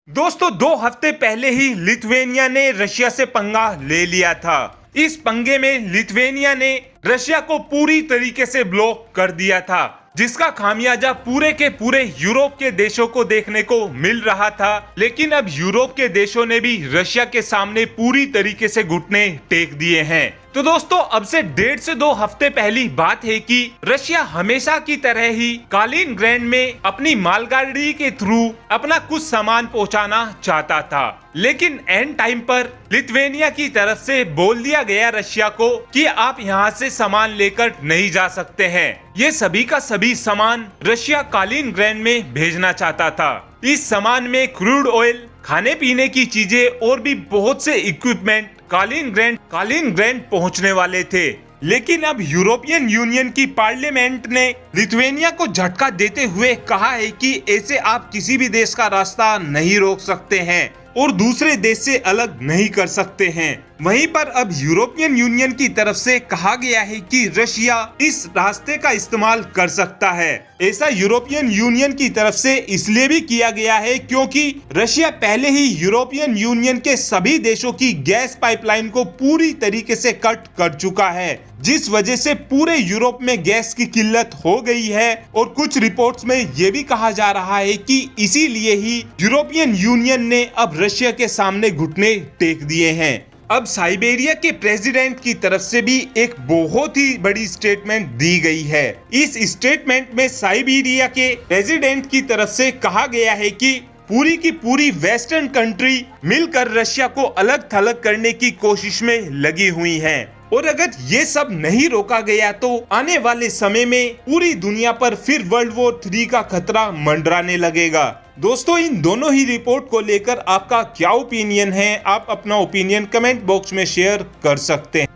दोस्तों 2 हफ्ते पहले ही लिथुआनिया ने रशिया से पंगा ले लिया था। इस पंगे में लिथुआनिया ने रशिया को पूरी तरीके से ब्लॉक कर दिया था, जिसका खामियाजा पूरे के पूरे यूरोप के देशों को देखने को मिल रहा था। लेकिन अब यूरोप के देशों ने भी रशिया के सामने पूरी तरीके से घुटने टेक दिए हैं। तो दोस्तों अब से 1.5 से 2 हफ्ते पहली बात है कि रशिया हमेशा की तरह ही कालिनग्रैड में अपनी मालगाड़ी के थ्रू अपना कुछ सामान पहुंचाना चाहता था, लेकिन एंड टाइम पर लिथुआनिया की तरफ से बोल दिया गया रशिया को कि आप यहां से सामान लेकर नहीं जा सकते हैं। ये सभी का सभी सामान रशिया कालिनग्रैड में भेजना चाहता था। इस सामान में क्रूड ऑयल, खाने पीने की चीजें और भी बहुत से इक्विपमेंट कालिनग्रैड पहुंचने वाले थे। लेकिन अब यूरोपियन यूनियन की पार्लियामेंट ने लिथुआनिया को झटका देते हुए कहा है कि ऐसे आप किसी भी देश का रास्ता नहीं रोक सकते हैं और दूसरे देश से अलग नहीं कर सकते हैं। वहीं पर अब यूरोपियन यूनियन की तरफ से कहा गया है कि रशिया इस रास्ते का इस्तेमाल कर सकता है। ऐसा यूरोपियन यूनियन की तरफ से इसलिए भी किया गया है क्योंकि रशिया पहले ही यूरोपियन यूनियन के सभी देशों की गैस पाइपलाइन को पूरी तरीके से कट कर चुका है, जिस वजह से पूरे यूरोप में गैस की किल्लत हो गई है। और कुछ रिपोर्ट्स में ये भी कहा जा रहा है कि इसीलिए ही यूरोपियन यूनियन ने अब रशिया के सामने घुटने टेक दिए हैं। अब साइबेरिया के प्रेसिडेंट की तरफ से भी एक बहुत ही बड़ी स्टेटमेंट दी गई है। इस स्टेटमेंट में साइबेरिया के प्रेसिडेंट की तरफ से कहा गया है कि पूरी की पूरी वेस्टर्न कंट्री मिलकर रशिया को अलग थलग करने की कोशिश में लगी हुई हैं। और अगर ये सब नहीं रोका गया तो आने वाले समय में पूरी दुनिया पर फिर वर्ल्ड वॉर 3 का खतरा मंडराने लगेगा। दोस्तों इन दोनों ही रिपोर्ट को लेकर आपका क्या ओपिनियन है? आप अपना ओपिनियन कमेंट बॉक्स में शेयर कर सकते हैं।